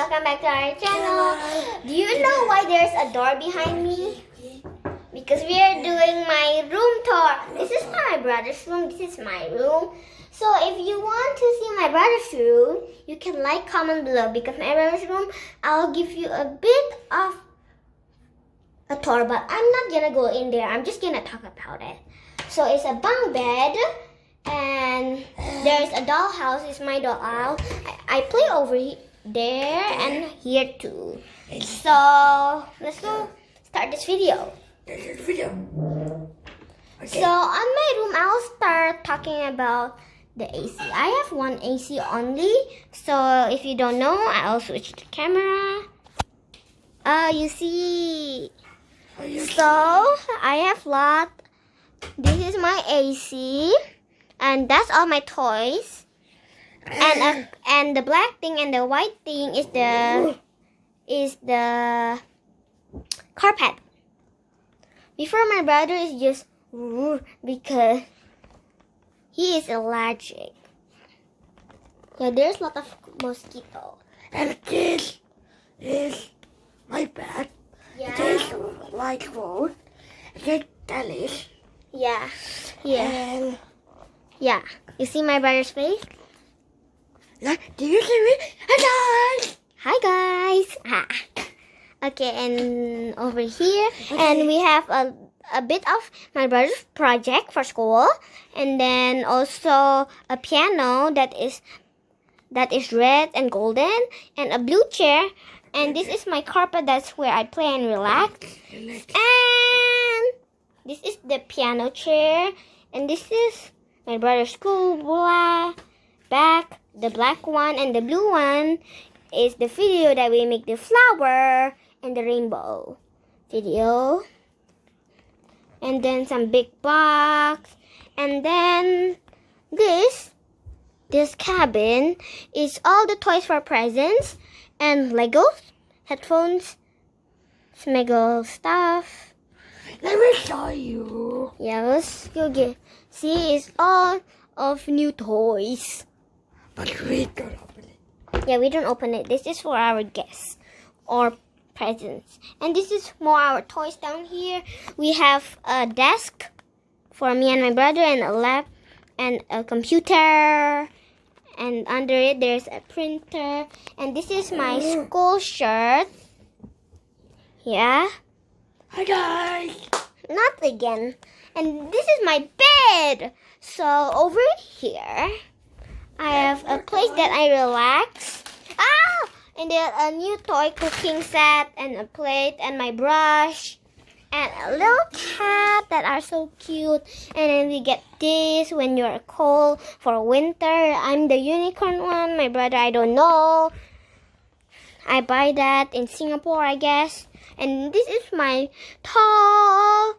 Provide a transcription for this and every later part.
welcome back to our channel. Do you know why there's a door behind me? Because we are doing my room tour. This is not my brother's room, this is my room. So if you want to see my brother's room, you can like, comment below. Because my brother's room, I'll give you a bit of a tour, but I'm not gonna go in there. I'm just gonna talk about it. So it's a bunk bed, and there's a dollhouse. It's my doll. I play over there and here too. So let's go start this video. Okay. So on my room, I'll start talking about the AC. I have one AC only. So if you don't know, I'll switch the camera. You see. So I have lot. This is my AC, and that's all my toys. And the black thing and the white thing is the carpet. Before, my brother is just because he is allergic. Yeah, there's a lot of mosquito. And this is my bed. Yeah. This is my phone. This tennis. Yeah. Yeah. And Yeah. You see my brother's face? do you see me? Hi Hi guys. Okay, and over here, and we have a bit of my brother's project for school, and then also a piano that is red and golden, and a blue chair, and this is my carpet. That's where I play and relax. And this is the piano chair, and this is my brother's school bag. The black one and the blue one is the video that we make, the flower and the rainbow video. And then some big box. And then this cabin is all the toys for presents and Legos, headphones, smeggle stuff. Let me show you. Yeah, let's go get. See, it's all of new toys. But we don't open it. Yeah, we don't open it. This is for our guests or presents. And this is more our toys down here. We have a desk for me and my brother, and a lap and a computer. And under it, there's a printer. And this is my school shirt. Yeah. Hi guys. Not again. And this is my bed. So over here, I have a place that I relax. And then a new toy cooking set, and a plate, and my brush, and a little cat that are so cute. And then we get this when you're cold for winter. I'm the unicorn one. My brother, I don't know. I buy that in Singapore, I guess. And this is my tall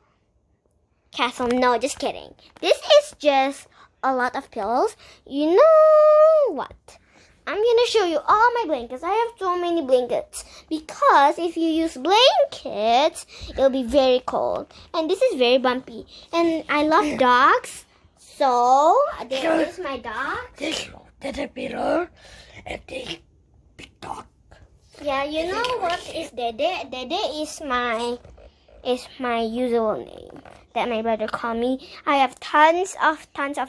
castle. No, just kidding. This is just a lot of pillows. You know what? I'm gonna show you all my blankets. I have so many blankets because if you use blankets, it'll be very cold. And this is very bumpy. And I love dogs. So there is my dog. This caterpillar and this big dog. Yeah, you know what is Dede? Dede is my usual name that my brother called me. I have tons of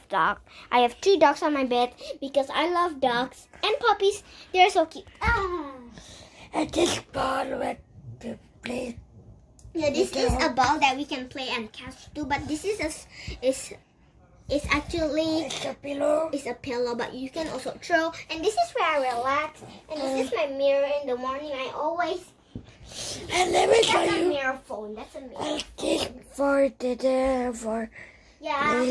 dogs. I have 2 dogs on my bed because I love dogs and puppies. They're so cute. And this ball with the play. Yeah, this is a ball that we can play and catch too. But this is actually It's a pillow. it's a pillow, but you can also throw. And this is where I relax. And this is my mirror in the morning. I always. And let me show That's a you. mirror phone. That's a mirror. And this for Yeah.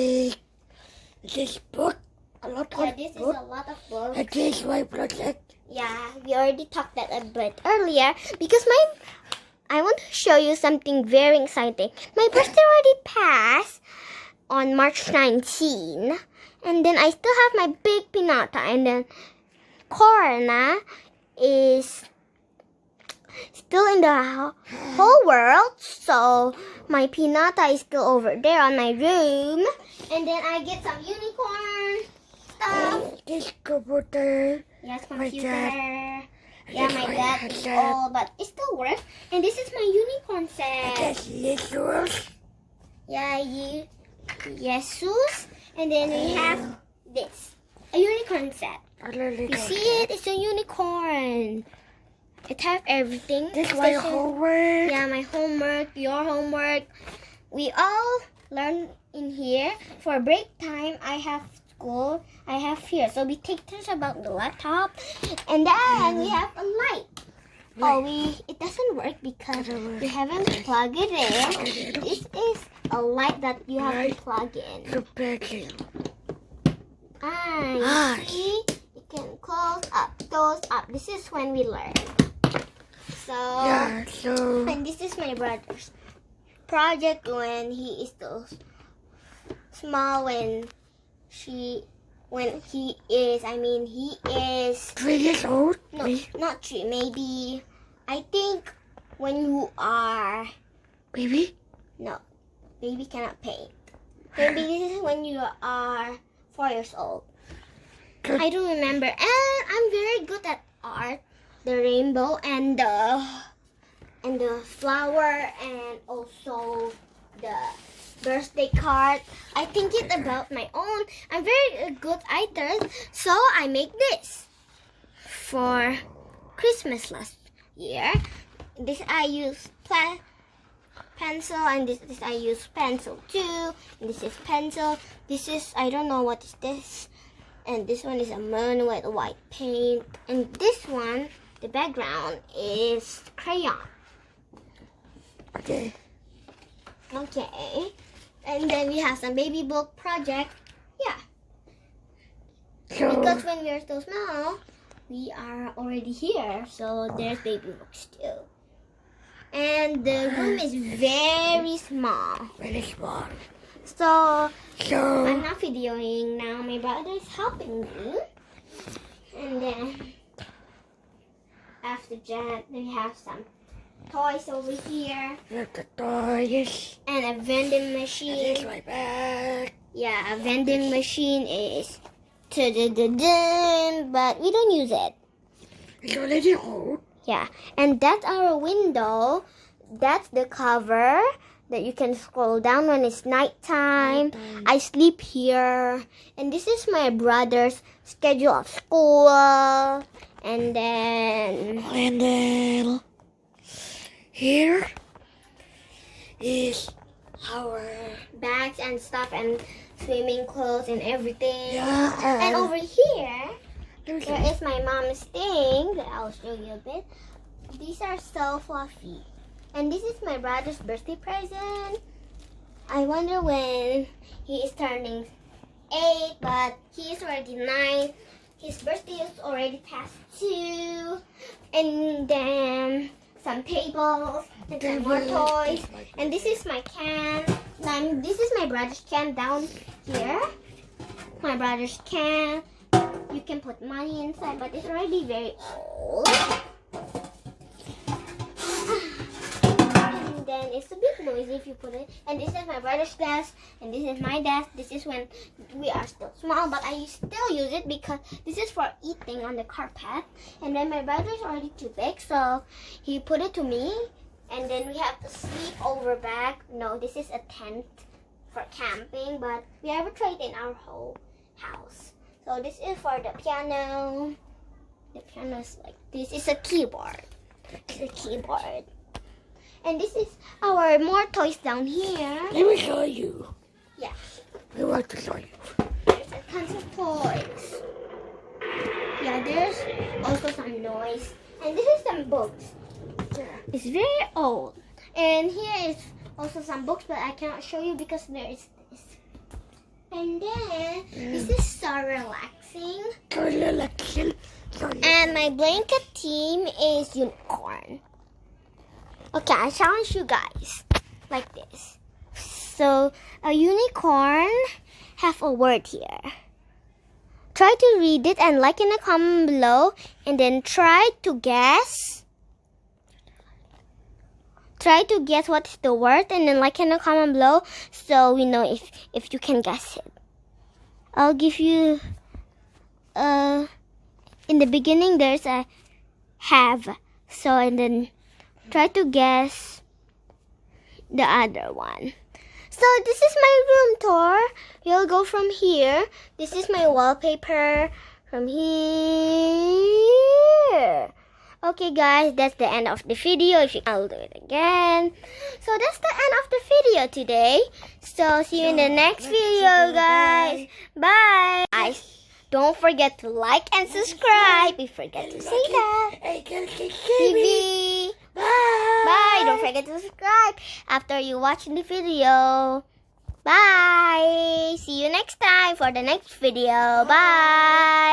this book. A lot Yeah, of this is book. a lot of books. And this my project. Yeah, we already talked that a bit earlier because I want to show you something very exciting. My birthday already passed on March 19, and then I still have my big pinata, and then Corona is still in the whole world, so my pinata is still over there on my room. And then I get some unicorn stuff. This computer. Yes, My computer. dad. Yeah, my It's old, but it still works. And this is my unicorn set. That's Jesus. Yeah, Jesus. And then we have this, a unicorn set. You see it? It's a unicorn. It has everything. This is my homework. Yeah, my homework, your homework. We all learn in here. For break time, I have school. I have here. So we take turns about the laptop. And then we have a light. It doesn't work because we haven't plugged it in. This is a light that you have to plug in. You see? You can close up, close up. This is when we learn. And this is my brother's project when he is still small. He is 3 years old? no, not 3, maybe, I think when you are, Baby? no, baby cannot paint. Maybe this is when you are 4 years old. I don't remember. And I'm very good at art. The rainbow and the flower and also the birthday card. I think it about my own. I'm very good at so I make this for Christmas last year. This I use pencil, and this I use pencil too. And this is pencil. This is, I don't know what is this. And this one is a moon with white paint. And this one, the background is crayon. Okay. And then we have some baby book project. Yeah. Because when we are so small, we are already here. So there's baby books too. And the room is very small. Very small. So I'm not videoing now. My brother is helping me. And then after that, we have some toys over here. Look at the toys. And a vending machine. This is my bag. Yeah, a vending machine is but we don't use it. It's already old. Yeah, and that's our window. That's the cover that you can scroll down when it's nighttime. I sleep here. And this is my brother's schedule of school. And then here is our bags and stuff and swimming clothes and everything. Yeah. And over here, there is my mom's thing that I'll show you a bit. These are so fluffy. And this is my brother's birthday present. I wonder when he is turning 8, but he is already 9. His birthday is already past 2. And then some tables and some more toys. And this is my can. And this is my brother's can down here. My brother's can. You can put money inside, but it's already very old. And then it's a bit noisy if you put it. And this is my brother's desk, and this is my desk. This is when we are still small, but I still use it because this is for eating on the carpet. And then my brother's already too big, so he put it to me. And then we have the sleepover bag. No, this is a tent for camping, but we have a trade in our whole house. So this is for the piano. The piano is like this. It's a keyboard. It's a keyboard. And this is our more toys down here. Let me show you. Yeah. I want to show you. There's a tons of toys. Yeah, there's also some noise. And this is some books. It's very old. And here is also some books, but I cannot show you because there is this. And then this is so relaxing. And my blanket theme is unicorn. Okay, I challenge you guys like this. So a unicorn have a word here. Try to read it and like in the comment below, and then try to guess what is the word, and then like in the comment below so we know if you can guess it. I'll give you in the beginning there's a have. So, and then try to guess the other one. So this is my room tour. We'll go from here. This is my wallpaper from here. Okay guys, that's the end of the video. I'll do it again. So that's the end of the video today. So see you in the next video guys. Bye. Guys, don't forget to like and subscribe. We forget to say that. TV. Bye. Don't forget to subscribe after you watching the video. Bye. See you next time for the next video. Bye.